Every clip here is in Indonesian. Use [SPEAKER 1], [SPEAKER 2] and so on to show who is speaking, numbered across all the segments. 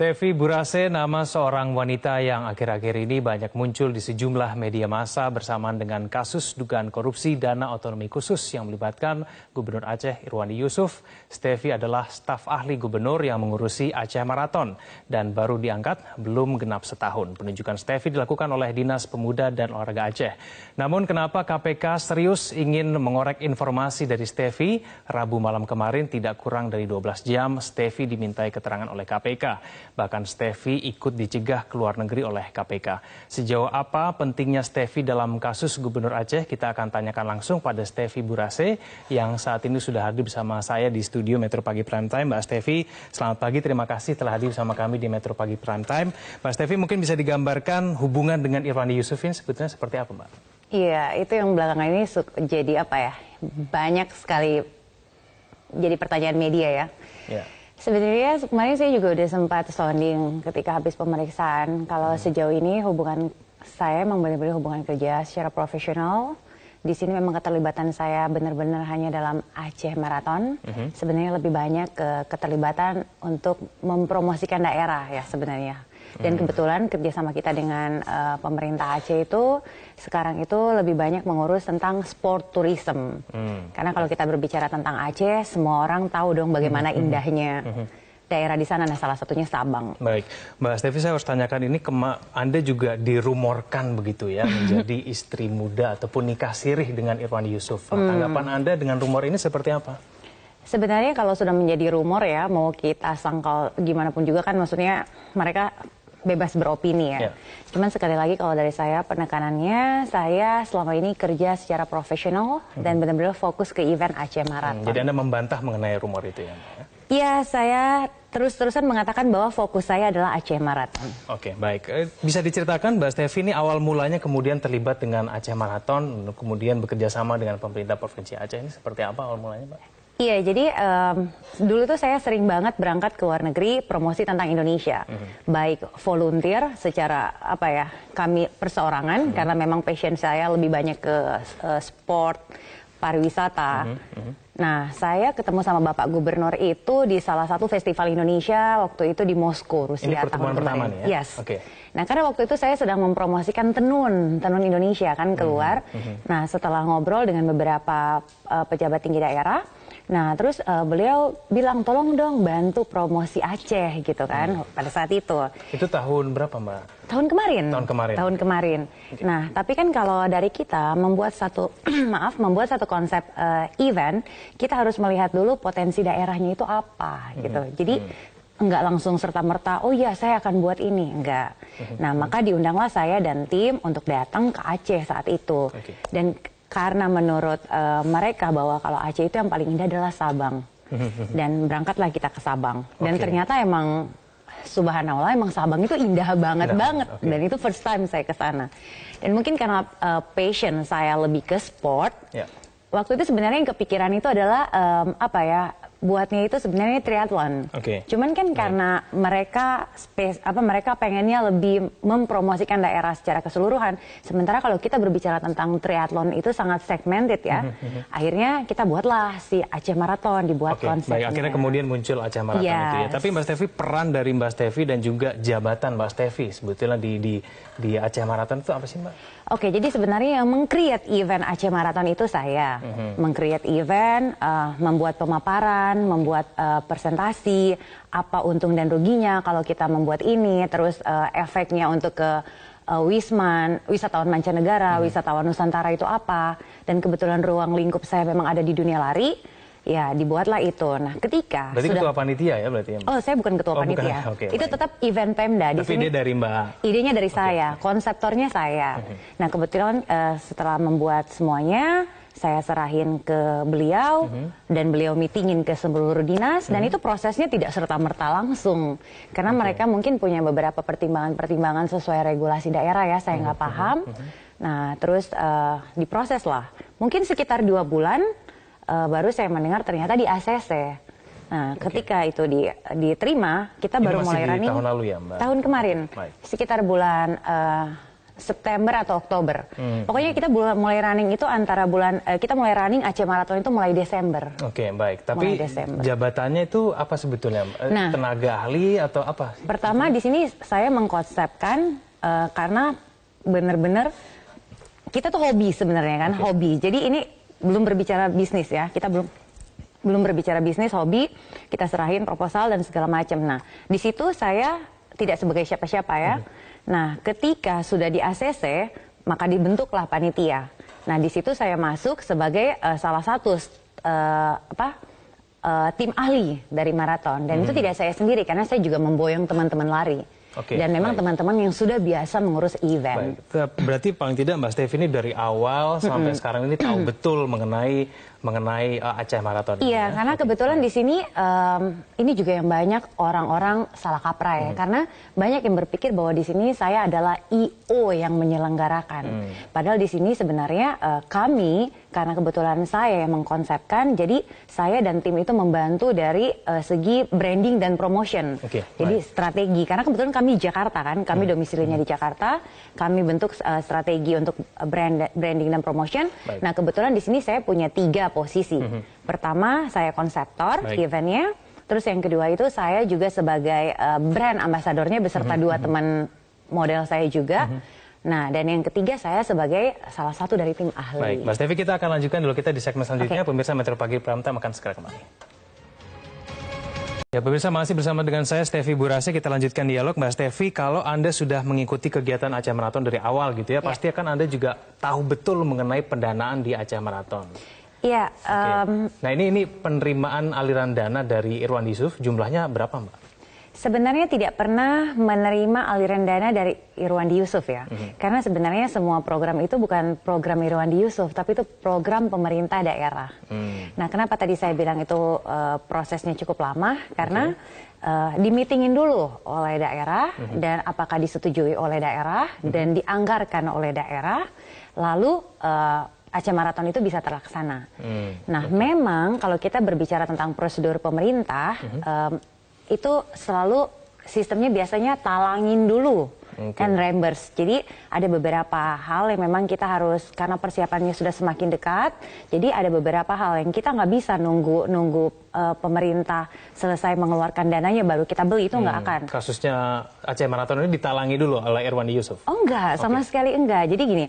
[SPEAKER 1] Stefi Burase, nama seorang wanita yang akhir-akhir ini banyak muncul di sejumlah media massa bersamaan dengan kasus dugaan korupsi dana otonomi khusus yang melibatkan Gubernur Aceh Irwandi Yusuf. Stefi adalah staf ahli gubernur yang mengurusi Aceh Marathon dan baru diangkat belum genap setahun. Penunjukan Stefi dilakukan oleh Dinas Pemuda dan Olahraga Aceh. Namun kenapa KPK serius ingin mengorek informasi dari Stefi? Rabu malam kemarin tidak kurang dari 12 jam Stefi dimintai keterangan oleh KPK. Bahkan Stefi ikut dicegah ke luar negeri oleh KPK. Sejauh apa pentingnya Stefi dalam kasus Gubernur Aceh? Kita akan tanyakan langsung pada Stefi Burase yang saat ini sudah hadir bersama saya di studio Metro Pagi Prime Time. Mbak Stefi, selamat pagi. Terima kasih telah hadir bersama kami di Metro Pagi Prime Time. Mbak Stefi, mungkin bisa digambarkan hubungan dengan Irwandi Yusuf ini sebetulnya seperti apa, Mbak? Iya,
[SPEAKER 2] itu yang belakangan ini jadi apa ya? Banyak sekali jadi pertanyaan media ya. Yeah. Sebenarnya kemarin saya juga udah sempat sounding ketika habis pemeriksaan kalau sejauh ini hubungan saya memang benar-benar hubungan kerja secara profesional. Di sini memang keterlibatan saya benar-benar hanya dalam Aceh Marathon. Sebenarnya lebih banyak keterlibatan untuk mempromosikan daerah ya sebenarnya. Dan kebetulan kerjasama kita dengan pemerintah Aceh itu sekarang itu lebih banyak mengurus tentang sport tourism. Karena kalau kita berbicara tentang Aceh, semua orang tahu dong bagaimana indahnya daerah di sana. Nah, salah satunya Sabang.
[SPEAKER 1] Baik, Mbak Stefi, saya harus tanyakan ini, Anda juga dirumorkan begitu ya menjadi istri muda ataupun nikah sirih dengan Irwandi Yusuf. Tanggapan Anda dengan rumor ini seperti apa?
[SPEAKER 2] Sebenarnya kalau sudah menjadi rumor ya, mau kita sangkal gimana pun juga kan maksudnya mereka bebas beropini ya. Cuman sekali lagi kalau dari saya penekanannya, saya selama ini kerja secara profesional dan benar-benar fokus ke event Aceh Marathon.
[SPEAKER 1] Jadi Anda membantah mengenai rumor itu ya, Mbak?
[SPEAKER 2] Iya, saya terus-terusan mengatakan bahwa fokus saya adalah Aceh Marathon.
[SPEAKER 1] Oke, baik. Bisa diceritakan Mbak Stefi ini awal mulanya kemudian terlibat dengan Aceh Marathon, kemudian bekerja sama dengan pemerintah Provinsi Aceh, ini seperti apa awal mulanya, Mbak?
[SPEAKER 2] Iya, jadi dulu tuh saya sering banget berangkat ke luar negeri promosi tentang Indonesia. Baik volunteer secara apa ya, kami perseorangan karena memang passion saya lebih banyak ke sport, pariwisata. Nah, saya ketemu sama Bapak Gubernur itu di salah satu festival Indonesia waktu itu di Moskow, Rusia.
[SPEAKER 1] Ini pertemuan pertama nih ya?
[SPEAKER 2] Yes. Nah, karena waktu itu saya sedang mempromosikan tenun Indonesia kan keluar. Nah, setelah ngobrol dengan beberapa pejabat tinggi daerah, nah terus beliau bilang tolong dong bantu promosi Aceh gitu kan pada saat itu.
[SPEAKER 1] Itu tahun berapa, Mbak?
[SPEAKER 2] Tahun kemarin.
[SPEAKER 1] Tahun kemarin.
[SPEAKER 2] Nah, tapi kan kalau dari kita membuat satu membuat satu konsep event, kita harus melihat dulu potensi daerahnya itu apa gitu. Jadi enggak langsung serta-merta, oh ya saya akan buat ini, enggak. Nah, maka diundanglah saya dan tim untuk datang ke Aceh saat itu. Dan karena menurut mereka bahwa kalau Aceh itu yang paling indah adalah Sabang. Dan berangkatlah kita ke Sabang. Dan ternyata emang subhanallah emang Sabang itu indah banget. Dan itu first time saya ke sana. Dan mungkin karena passion saya lebih ke sport. Waktu itu sebenarnya yang kepikiran itu adalah apa ya? Buatnya itu sebenarnya triathlon. Cuman kan karena mereka mereka pengennya lebih mempromosikan daerah secara keseluruhan. Sementara kalau kita berbicara tentang triathlon itu sangat segmented ya. Akhirnya kita buatlah si Aceh Marathon, dibuat konsepnya.
[SPEAKER 1] Baik, akhirnya kemudian muncul Aceh Marathon itu ya. Tapi Mbak Stefi, peran dari Mbak Stefi dan juga jabatan Mbak Stefi sebetulnya di Aceh Marathon itu apa sih, Mbak?
[SPEAKER 2] Oke, jadi sebenarnya yang meng-create event Aceh Marathon itu saya. Meng-create event, membuat pemaparan, membuat presentasi, apa untung dan ruginya kalau kita membuat ini, terus efeknya untuk ke wisatawan mancanegara, wisatawan Nusantara itu apa, dan kebetulan ruang lingkup saya memang ada di dunia lari, ya dibuatlah itu. Nah, ketika
[SPEAKER 1] berarti ketua panitia ya berarti ya, Mbak?
[SPEAKER 2] Oh, saya bukan ketua panitia. Itu tetap event Pemda.
[SPEAKER 1] Tapi ide dari Mbak?
[SPEAKER 2] Idenya dari saya, konseptornya saya. Nah, kebetulan setelah membuat semuanya, saya serahin ke beliau dan beliau meetingin ke seluruh dinas dan itu prosesnya tidak serta-merta langsung karena mereka mungkin punya beberapa pertimbangan-pertimbangan sesuai regulasi daerah ya, saya nggak paham. Nah, terus diproses lah. Mungkin sekitar 2 bulan baru saya mendengar ternyata di ACC. Nah, ketika itu diterima, kita baru mulai running.
[SPEAKER 1] Tahun lalu ya, Mbak?
[SPEAKER 2] Tahun kemarin, sekitar bulan September atau Oktober. Pokoknya kita mulai running itu antara kita mulai running Aceh Marathon itu mulai Desember.
[SPEAKER 1] Oke, baik. Tapi jabatannya itu apa sebetulnya? Nah, tenaga ahli atau apa?
[SPEAKER 2] Pertama di sini saya mengkonsepkan karena benar-benar kita tuh hobi sebenarnya kan, hobi. Jadi ini belum berbicara bisnis ya, kita belum berbicara bisnis, hobi, kita serahin proposal dan segala macam. Nah, di situ saya tidak sebagai siapa-siapa ya. Nah, ketika sudah di ACC, maka dibentuklah panitia. Nah, di situ saya masuk sebagai salah satu tim ahli dari maraton. Dan itu tidak saya sendiri, karena saya juga memboyong teman-teman lari. Dan memang teman-teman yang sudah biasa mengurus event.
[SPEAKER 1] Berarti paling tidak Mbak Stevi ini dari awal sampai sekarang ini tahu betul mengenai Aceh Marathon.
[SPEAKER 2] Iya, karena kebetulan di sini ini juga yang banyak orang-orang salah kaprah ya, karena banyak yang berpikir bahwa di sini saya adalah IO yang menyelenggarakan. Padahal di sini sebenarnya kami, karena kebetulan saya yang mengkonsepkan, jadi saya dan tim itu membantu dari segi branding dan promotion. Jadi strategi, karena kebetulan kami di Jakarta kan, kami domisilinya di Jakarta, kami bentuk strategi untuk branding dan promotion. Nah, kebetulan di sini saya punya 3 posisi. Pertama, saya konseptor eventnya. Terus yang kedua itu saya juga sebagai brand ambasadornya beserta 2 teman model saya juga. Nah, dan yang ketiga saya sebagai salah satu dari tim ahli.
[SPEAKER 1] Baik, Mbak Stevi, kita akan lanjutkan dulu kita di segmen selanjutnya. Pemirsa Metro Pagi Prime Time akan segera kembali. Ya, pemirsa, masih bersama dengan saya, Stevi Burase. Kita lanjutkan dialog. Mbak Stevi, kalau Anda sudah mengikuti kegiatan Aceh Marathon dari awal gitu ya, pasti akan Anda juga tahu betul mengenai pendanaan di Aceh Marathon.
[SPEAKER 2] Iya.
[SPEAKER 1] Nah, ini penerimaan aliran dana dari Irwandi Yusuf, jumlahnya berapa, Mbak?
[SPEAKER 2] Sebenarnya tidak pernah menerima aliran dana dari Irwandi Yusuf ya. Karena sebenarnya semua program itu bukan program Irwandi Yusuf, tapi itu program pemerintah daerah. Nah, kenapa tadi saya bilang itu prosesnya cukup lama? Karena di-meetingin dulu oleh daerah, dan apakah disetujui oleh daerah, dan dianggarkan oleh daerah, lalu Aceh Marathon itu bisa terlaksana. Nah, memang kalau kita berbicara tentang prosedur pemerintah, itu selalu sistemnya biasanya talangin dulu kan reimburse. Jadi ada beberapa hal yang memang kita harus, karena persiapannya sudah semakin dekat, jadi ada beberapa hal yang kita nggak bisa nunggu pemerintah selesai mengeluarkan dananya baru kita beli, itu nggak akan.
[SPEAKER 1] Kasusnya Aceh Marathon ini ditalangi dulu oleh Irwandi Yusuf?
[SPEAKER 2] Oh enggak, sama sekali enggak. Jadi gini,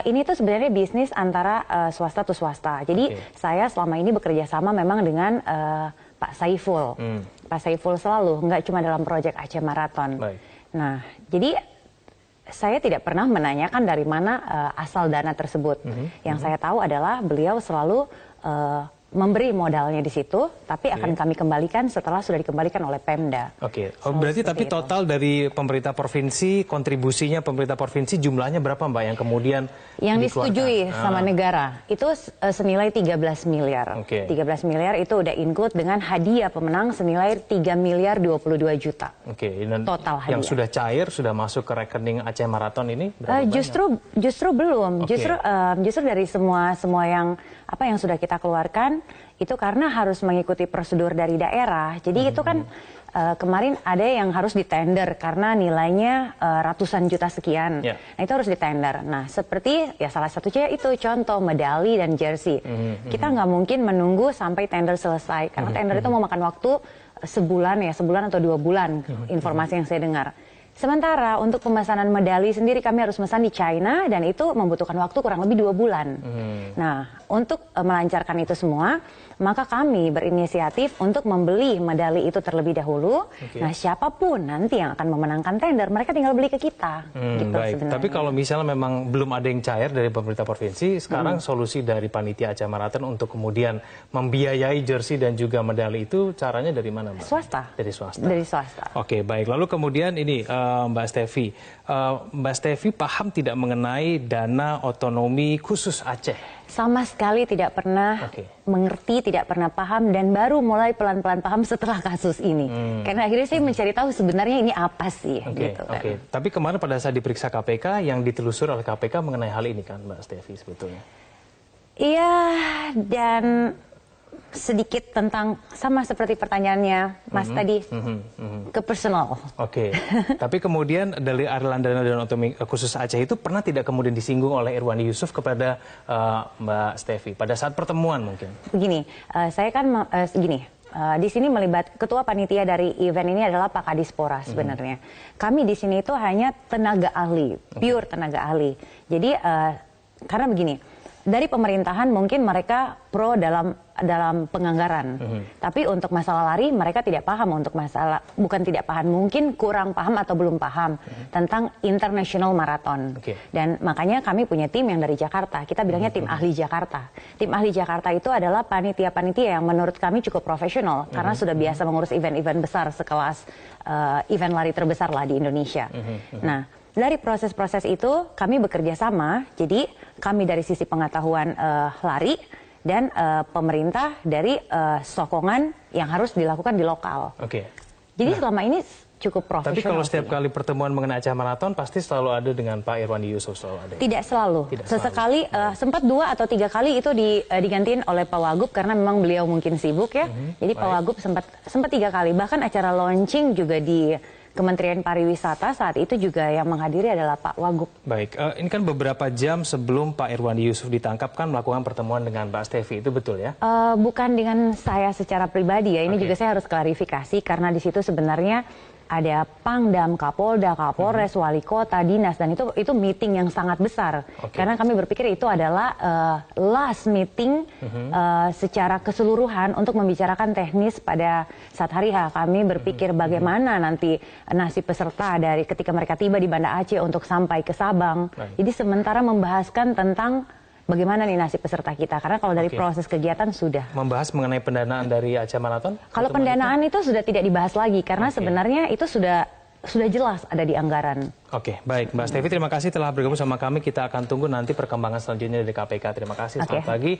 [SPEAKER 2] ini tuh sebenarnya bisnis antara swasta to swasta. Jadi saya selama ini bekerja sama memang dengan Pak Saiful. Pak Saiful selalu, nggak cuma dalam proyek Aceh Marathon. Nah, jadi saya tidak pernah menanyakan dari mana asal dana tersebut. Yang saya tahu adalah beliau selalu memberi modalnya di situ, tapi akan kami kembalikan setelah sudah dikembalikan oleh Pemda.
[SPEAKER 1] Berarti tapi total dari pemerintah provinsi, kontribusinya pemerintah provinsi jumlahnya berapa, Mbak, yang kemudian
[SPEAKER 2] disetujui sama negara? Itu senilai 13 miliar. 13 miliar itu udah include dengan hadiah pemenang senilai 3 miliar 22 juta.
[SPEAKER 1] Dan
[SPEAKER 2] total hadiah.
[SPEAKER 1] Yang sudah cair, sudah masuk ke rekening Aceh Marathon ini berapa
[SPEAKER 2] justru belum. Justru dari semua yang sudah kita keluarkan itu karena harus mengikuti prosedur dari daerah. Jadi itu kan kemarin ada yang harus ditender karena nilainya ratusan juta sekian. Nah, itu harus ditender. Nah, seperti ya salah satunya itu contoh medali dan jersey. Kita nggak mungkin menunggu sampai tender selesai karena tender itu mau makan waktu sebulan atau 2 bulan, informasi yang saya dengar. Sementara untuk pemesanan medali sendiri kami harus memesan di China dan itu membutuhkan waktu kurang lebih 2 bulan. Nah, untuk melancarkan itu semua, maka kami berinisiatif untuk membeli medali itu terlebih dahulu. Nah, siapapun nanti yang akan memenangkan tender, mereka tinggal beli ke kita. Gitu
[SPEAKER 1] baik,
[SPEAKER 2] sebenarnya.
[SPEAKER 1] tapi kalau misalnya memang belum ada yang cair dari pemerintah provinsi, sekarang solusi dari panitia Aceh Marathon untuk kemudian membiayai jersey dan juga medali itu caranya dari mana, Mbak?
[SPEAKER 2] Swasta.
[SPEAKER 1] Dari swasta.
[SPEAKER 2] Dari swasta.
[SPEAKER 1] Oke, baik. Lalu kemudian ini Mbak Stevi. Mbak Stevi paham tidak mengenai dana otonomi khusus Aceh?
[SPEAKER 2] Sama sekali tidak pernah mengerti, tidak pernah paham, dan baru mulai pelan-pelan paham setelah kasus ini. Karena akhirnya saya mencari tahu sebenarnya ini apa sih. Gitu, kan.
[SPEAKER 1] Tapi kemarin pada saat diperiksa KPK, yang ditelusur oleh KPK mengenai hal ini kan, Mbak Stevi sebetulnya?
[SPEAKER 2] Iya, dan sedikit tentang sama seperti pertanyaannya Mas tadi ke personal.
[SPEAKER 1] Oke. Tapi kemudian dari aliran dana dan otonomi khusus Aceh itu pernah tidak kemudian disinggung oleh Irwandi Yusuf kepada Mbak Stefi pada saat pertemuan mungkin?
[SPEAKER 2] Begini, saya kan di sini melibat ketua panitia dari event ini adalah Pak Kadispora sebenarnya. Kami di sini itu hanya tenaga ahli, pure tenaga ahli. Jadi karena begini, dari pemerintahan mungkin mereka pro dalam penganggaran, tapi untuk masalah lari mereka tidak paham untuk masalah, bukan tidak paham, mungkin kurang paham atau belum paham tentang international marathon. Dan makanya kami punya tim yang dari Jakarta, kita bilangnya tim ahli Jakarta. Tim ahli Jakarta itu adalah panitia-panitia yang menurut kami cukup profesional karena sudah biasa mengurus event-event besar sekelas event lari terbesar lah di Indonesia. Nah, dari proses-proses itu kami bekerja sama, jadi kami dari sisi pengetahuan lari dan pemerintah dari sokongan yang harus dilakukan di lokal. Jadi selama ini cukup profesional.
[SPEAKER 1] Tapi kalau setiap kali pertemuan mengenai Aceh Marathon pasti selalu ada dengan Pak Irwandi Yusuf, selalu ada.
[SPEAKER 2] Tidak selalu. Sesekali sempat 2 atau 3 kali itu digantiin oleh Pak Wagub karena memang beliau mungkin sibuk ya. Jadi Pak Wagub sempat 3 kali, bahkan acara launching juga di Kementerian Pariwisata saat itu juga yang menghadiri adalah Pak Wagub.
[SPEAKER 1] Baik, ini kan beberapa jam sebelum Pak Irwandi Yusuf ditangkap kan melakukan pertemuan dengan Mbak Stefi, itu betul ya?
[SPEAKER 2] Bukan dengan saya secara pribadi ya, ini juga saya harus klarifikasi karena di situ sebenarnya ada Pangdam, Kapolda, Kapolres, Wali Kota, Dinas, dan itu meeting yang sangat besar. Karena kami berpikir itu adalah last meeting secara keseluruhan untuk membicarakan teknis pada saat hari H. Kami berpikir bagaimana nanti nasib peserta dari ketika mereka tiba di Banda Aceh untuk sampai ke Sabang. Jadi sementara membahaskan tentang bagaimana nih nasib peserta kita, karena kalau dari proses kegiatan sudah.
[SPEAKER 1] Membahas mengenai pendanaan dari Aceh Marathon?
[SPEAKER 2] Kalau pendanaan itu sudah tidak dibahas lagi, karena sebenarnya itu sudah jelas ada di anggaran.
[SPEAKER 1] Oke, baik Mbak Stefi, terima kasih telah bergabung sama kami. Kita akan tunggu nanti perkembangan selanjutnya dari KPK. Terima kasih, selamat pagi.